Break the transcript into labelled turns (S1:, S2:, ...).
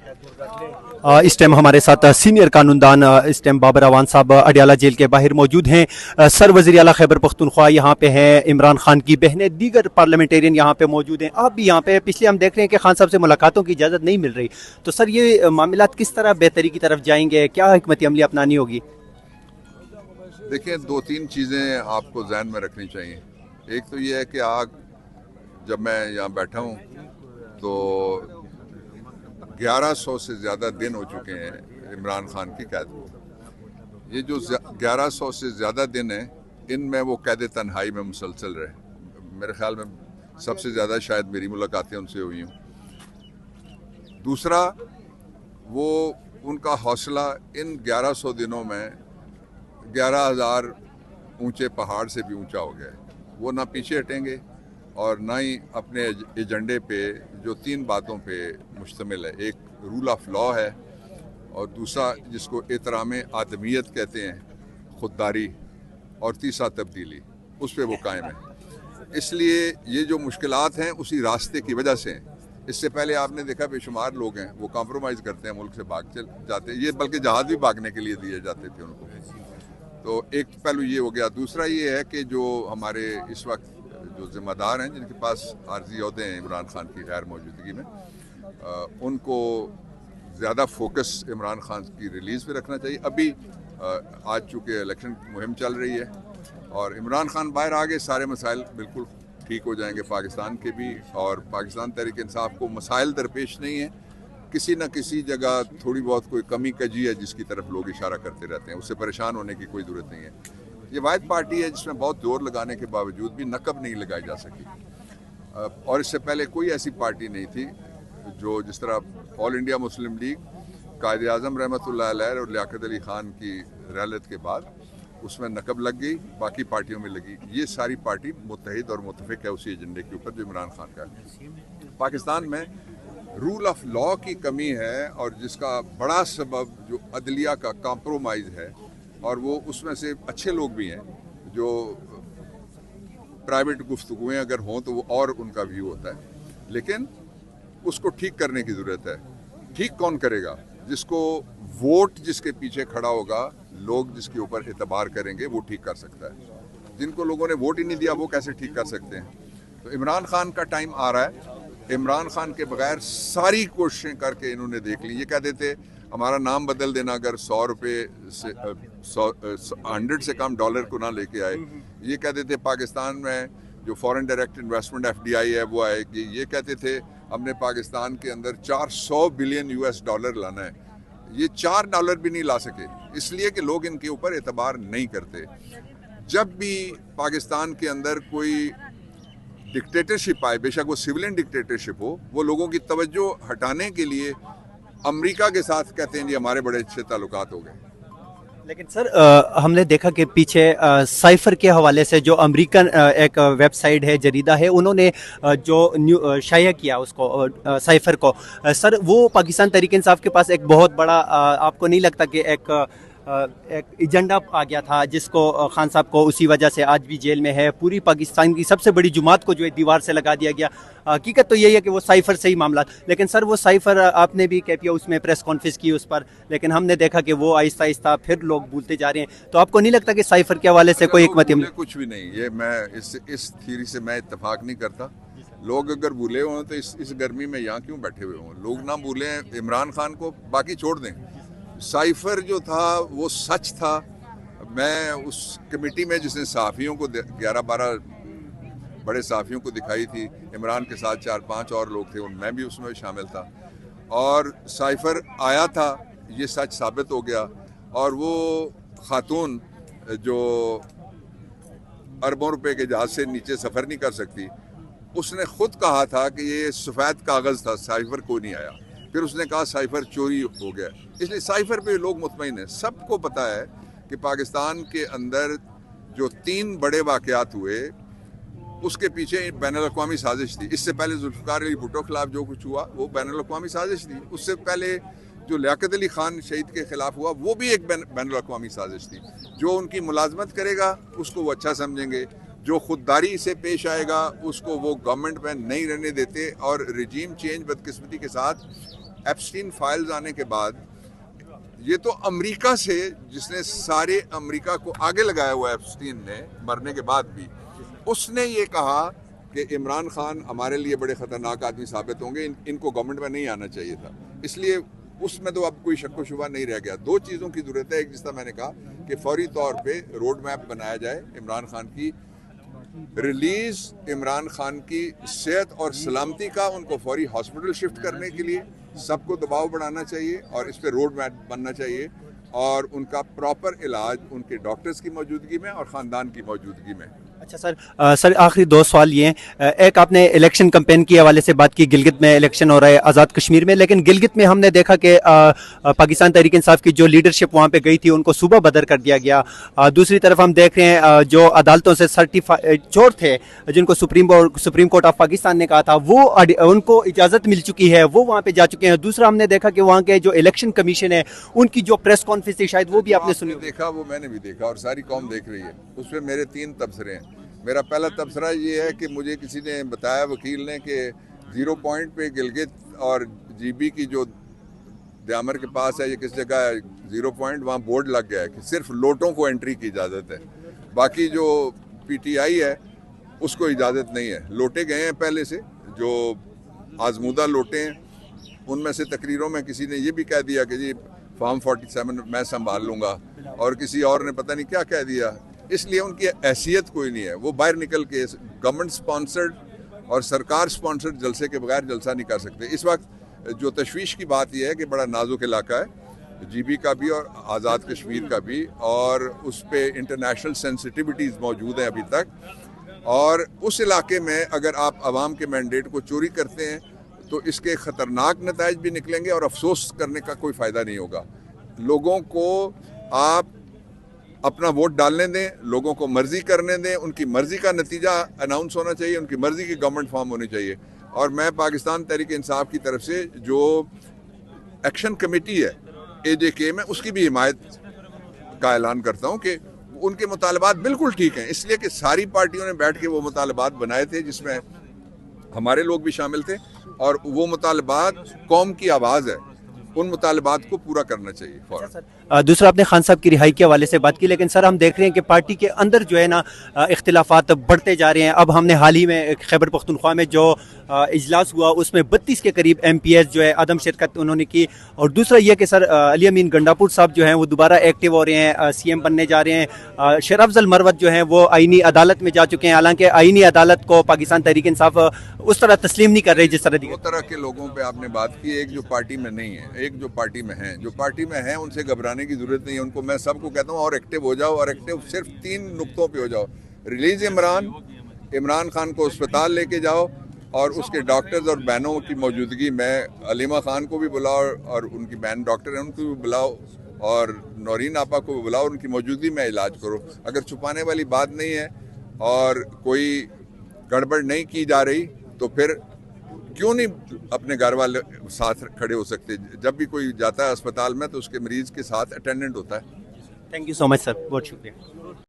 S1: इस टाइम हमारे साथ सीनियर कानूनदान इस टाइम बाबर अवान साहब अडयाला जेल के बाहर मौजूद हैं। सर वज़ीर आला खैबर पख्तूनख्वा यहाँ पे हैं, इमरान खान की बहनें, दीगर पार्लियामेंटेरियन यहाँ पे मौजूद हैं। आप भी यहाँ पे पिछले हम देख रहे हैं कि खान साहब से मुलाकातों की इजाज़त नहीं मिल रही, तो सर ये मामलात किस तरह बेहतरी की तरफ जाएंगे, क्या हिकमत अमली अपनानी होगी?
S2: देखिए, दो तीन चीज़ें आपको जहन में रखनी चाहिए। एक तो ये है कि जब मैं यहाँ बैठा हूँ तो 1100 से ज़्यादा दिन हो चुके हैं इमरान खान की कैद को। ये जो 1100 से ज़्यादा दिन हैं, इनमें वो कैद तन्हाई में मुसलसल रहे। मेरे ख्याल में सबसे ज़्यादा शायद मेरी मुलाकातें उनसे हुई हूँ। दूसरा, वो उनका हौसला इन 1100 दिनों में 11,000 ऊंचे पहाड़ से भी ऊंचा हो गया है। वो ना पीछे हटेंगे और ना ही अपने एजेंडे पे, जो तीन बातों पे मुश्तमिल है। एक रूल ऑफ लॉ है, और दूसरा जिसको एहतराम आदमियत कहते हैं, खुददारी, और तीसरा तब्दीली, उस पर वो कायम है। इसलिए ये जो मुश्किलात हैं उसी रास्ते की वजह से हैं। इससे पहले आपने देखा बेशुमार लोग हैं वो कॉम्प्रोमाइज़ करते हैं, मुल्क से भाग चल जाते हैं। ये बल्कि जहाज़ भी भागने के लिए दिए जाते थे उनको। तो एक पहलू ये हो गया। दूसरा ये है कि जो हमारे इस वक्त जो जिम्मेदार हैं, जिनके पास आर्जी ओहदे हैं इमरान खान की गैर मौजूदगी में, उनको ज़्यादा फोकस इमरान खान की रिलीज़ पे रखना चाहिए। अभी आज चूँकि इलेक्शन मुहिम चल रही है और इमरान खान बाहर आ गए, सारे मसाइल बिल्कुल ठीक हो जाएंगे पाकिस्तान के भी। और पाकिस्तान तहरीक इंसाफ को मसाइल दरपेश नहीं है, किसी न किसी जगह थोड़ी बहुत कोई कमी कजी है जिसकी तरफ लोग इशारा करते रहते हैं। उससे परेशान होने की कोई ज़रूरत नहीं है। ये वाहिद पार्टी है जिसमें बहुत जोर लगाने के बावजूद भी नकब नहीं लगाई जा सकी। और इससे पहले कोई ऐसी पार्टी नहीं थी जो, जिस तरह ऑल इंडिया मुस्लिम लीग कायद आज़म रहमतुल्लाह अलैह और लियाकत अली ख़ान की रहलत के बाद उसमें नकब लग गई, बाकी पार्टियों में लगी। ये सारी पार्टी मुत्तहिद और मुत्तफिक है उसी एजेंडे के ऊपर जो इमरान खान का है। पाकिस्तान में रूल ऑफ लॉ की कमी है, और जिसका बड़ा सबब जो अदलिया का कॉम्प्रोमाइज़ है, और वो उसमें से अच्छे लोग भी हैं जो प्राइवेट गुफ्तगुएं अगर हों तो वो और उनका व्यू होता है। लेकिन उसको ठीक करने की ज़रूरत है। ठीक कौन करेगा? जिसको वोट जिसके पीछे खड़ा होगा, लोग जिसके ऊपर एतबार करेंगे, वो ठीक कर सकता है। जिनको लोगों ने वोट ही नहीं दिया वो कैसे ठीक कर सकते हैं? तो इमरान खान का टाइम आ रहा है। इमरान खान के बगैर सारी कोशिशें करके इन्होंने देख ली। ये कहते थे हमारा नाम बदल देना अगर 100 रुपये से 100 से कम डॉलर को ना लेके आए। ये कहते थे पाकिस्तान में जो फॉरेन डायरेक्ट इन्वेस्टमेंट FDI है वो आएगी। ये कहते थे हमने पाकिस्तान के अंदर 400 बिलियन US डॉलर लाना है। ये $4 भी नहीं ला सके, इसलिए कि लोग इनके ऊपर एतबार नहीं करते। जब भी पाकिस्तान के अंदर कोई डिक्टेटरशिप आए, बेशक वो सिविलियन डिक्टेटरशिप हो, वो लोगों की तवज्जो हटाने के लिए अमेरिका के साथ कहते हैं जी हमारे बड़े अच्छे ताल्लुकात हो गए।
S1: लेकिन सर हमने देखा कि पीछे साइफर के हवाले से जो अमेरिकन एक वेबसाइट है, जरीदा है, उन्होंने जो शाया किया उसको, साइफर को, सर वो पाकिस्तान तहरीक इंसाफ के पास एक बहुत बड़ा, आपको नहीं लगता कि एक एजेंडा आ गया था जिसको खान साहब को उसी वजह से आज भी जेल में है? पूरी पाकिस्तान की सबसे बड़ी जुमात को जो है दीवार से लगा दिया गया। हकीकत तो यही है कि वो साइफर से ही मामला, लेकिन सर वो साइफर आपने भी क्या किया, उसमें प्रेस कॉन्फ्रेंस की उस पर, लेकिन हमने देखा कि वो आहिस्ता आहिस्ता फिर लोग भूलते जा रहे हैं। तो आपको नहीं लगता कि साइफर के हवाले से कोई हिकमत अमली?
S2: कुछ भी नहीं, ये मैं इस थ्योरी से मैं इत्तेफाक नहीं करता। लोग अगर भूले हों तो इस गर्मी में यहाँ क्यों बैठे हुए हों? लोग ना भूलें इमरान खान को, बाकी छोड़ दें। साइफर जो था वो सच था। मैं उस कमेटी में जिसने सहाफ़ियों को 11-12 बड़े सहाफ़ियों को दिखाई थी, इमरान के साथ 4-5 और लोग थे, मैं भी उसमें शामिल था। और साइफर आया था, ये सच साबित हो गया। और वो खातून जो अरबों रुपए के जहाज़ से नीचे सफ़र नहीं कर सकती, उसने खुद कहा था कि ये सफ़ेद कागज़ था, साइफर को नहीं आया। फिर उसने कहा साइफर चोरी हो गया। इसलिए साइफर पे लोग मुतमईन हैं। सबको पता है कि पाकिस्तान के अंदर जो 3 बड़े वाक़यात हुए उसके पीछे बैनुल-अक़वामी साजिश थी। इससे पहले जुल्फ़िकार अली भुट्टो खिलाफ जो कुछ हुआ वो बैनुल-अक़वामी साजिश थी। उससे पहले जो लियाकत अली ख़ान शहीद के ख़िलाफ़ हुआ वो भी एक बैनुल-अक़वामी साजिश थी। जो उनकी मुलाजमत करेगा उसको वो अच्छा समझेंगे, जो खुददारी से पेश आएगा उसको वो गवर्नमेंट में नहीं रहने देते। और रजीम चेंज बदकिस्मती के साथ एप्स्टीन फाइल्स आने के बाद ये तो अमेरिका से, जिसने सारे अमेरिका को आगे लगाया हुआ एप्स्टीन ने मरने के बाद भी, उसने ये कहा कि इमरान खान हमारे लिए बड़े ख़तरनाक आदमी साबित होंगे, इनको गवर्नमेंट में नहीं आना चाहिए था। इसलिए उसमें तो अब कोई शक व शुबा नहीं रह गया। दो चीज़ों की ज़रूरत है। एक, जिस तरह मैंने कहा कि फौरी तौर पे रोड मैप बनाया जाए इमरान खान की रिलीज़, इमरान खान की सेहत और सलामती का, उनको फौरी हॉस्पिटल शिफ्ट करने के लिए सबको दबाव बढ़ाना चाहिए और इस पर रोड मैप बनना चाहिए और उनका प्रॉपर इलाज उनके डॉक्टर्स की मौजूदगी में और ख़ानदान की मौजूदगी में।
S1: अच्छा सर, सर आखिरी दो सवाल ये हैं। एक, आपने इलेक्शन कैंपेन के हवाले से बात की, गिलगित में इलेक्शन हो रहा है, आज़ाद कश्मीर में, लेकिन गिलगित में हमने देखा कि पाकिस्तान तहरीक इंसाफ की जो लीडरशिप वहाँ पे गई थी उनको सुबह बदर कर दिया गया। दूसरी तरफ हम देख रहे हैं जो अदालतों से सर्टिफाइड चोर थे, जिनको सुप्रीम कोर्ट ऑफ पाकिस्तान ने कहा था, वो उनको इजाज़त मिल चुकी है, वो वहाँ पे जा चुके हैं। दूसरा, हमने देखा कि वहाँ के जो इलेक्शन कमीशन है उनकी जो प्रेस कॉन्फ्रेंस थी, शायद वो भी आपने सुनी।
S2: देखा, वो मैंने भी देखा और सारी कौम देख रही है। उसमें मेरे 3 तबसरे हैं। मेरा पहला तबसरा ये है कि मुझे किसी ने बताया, वकील ने, कि 0 पॉइंट पे गिलगित और जीबी की जो दयामर के पास है, ये किस जगह है 0 पॉइंट, वहाँ बोर्ड लग गया है कि सिर्फ लोटों को एंट्री की इजाज़त है, बाकी जो पीटीआई है उसको इजाज़त नहीं है। लोटे गए हैं पहले से, जो आजमूदा लोटे हैं, उनमें से तकरीरों में किसी ने ये भी कह दिया कि जी फॉर्म 47 मैं संभाल लूँगा, और किसी और ने पता नहीं क्या कह दिया। इसलिए उनकी हैसियत कोई नहीं है। वो बाहर निकल के गवर्नमेंट स्पॉन्सर्ड और सरकार स्पॉन्सर्ड जलसे के बगैर जलसा नहीं कर सकते। इस वक्त जो तशवीश की बात यह है कि बड़ा नाजुक इलाका है जीबी का भी और आज़ाद कश्मीर का भी, और उस पर इंटरनेशनल सेंसिटिविटीज़ मौजूद हैं अभी तक। और उस इलाके में अगर आप आवाम के मैंडेट को चोरी करते हैं तो इसके ख़तरनाक नताइज भी निकलेंगे और अफसोस करने का कोई फ़ायदा नहीं होगा। लोगों को आप अपना वोट डालने दें, लोगों को मर्जी करने दें, उनकी मर्जी का नतीजा अनाउंस होना चाहिए, उनकी मर्जी की गवर्नमेंट फॉर्म होनी चाहिए। और मैं पाकिस्तान तहरीक इंसाफ की तरफ से जो एक्शन कमेटी है AJK में, उसकी भी हिमायत का ऐलान करता हूँ कि उनके मुतालबात बिल्कुल ठीक हैं, इसलिए कि सारी पार्टियों ने बैठ के वो मुतालबात बनाए थे जिसमें हमारे लोग भी शामिल थे, और वो मुतालबात कौम की आवाज़ है, उन मुतालबात को पूरा करना चाहिए फौरन।
S1: दूसरा, आपने खान साहब की रिहाई के हवाले से बात की, लेकिन सर हम देख रहे हैं कि पार्टी के अंदर जो है ना इख्तिलाफात बढ़ते जा रहे हैं। अब हमने हाल ही में खैबर पख्तूनख्वा में जो इजलास हुआ उसमें 32 के करीब MPs जो है अदम शिरकत उन्होंने की। और दूसरा ये कि सर अली अमीन गंडापुर साहब जो हैं वो दोबारा एक्टिव हो रहे हैं, CM बनने जा रहे हैं। शेर अफजल मरवत जो हैं वो आईनी अदालत में जा चुके हैं, हालांकि आईनी अदालत को पाकिस्तान तहरीक इंसाफ उस तरह तस्लीम नहीं कर रही जिस तरह।
S2: दो तरह के लोगों पर आपने बात की, एक जो पार्टी में नहीं है, एक जो पार्टी में है। जो पार्टी में है उनसे घबराने की जरूरत नहीं है। उनको मैं सबको कहता हूँ और एक्टिव हो जाओ, और एक्टिव सिर्फ 3 नुक्तों पे हो जाओ। रिलीज इमरान खान को अस्पताल लेके जाओ, और उसके डॉक्टर्स और बहनों की मौजूदगी में अलीमा खान को भी बुलाओ, और उनकी बहन डॉक्टर हैं उनको भी बुलाओ, और नौरीन आपा को भी बुलाओ, उनकी मौजूदगी में इलाज करो। अगर छुपाने वाली बात नहीं है और कोई गड़बड़ नहीं की जा रही तो फिर क्यों नहीं अपने घर वाले साथ खड़े हो सकते। जब भी कोई जाता है अस्पताल में तो उसके मरीज के साथ अटेंडेंट होता है।
S1: Thank you so much sir, बहुत शुक्रिया।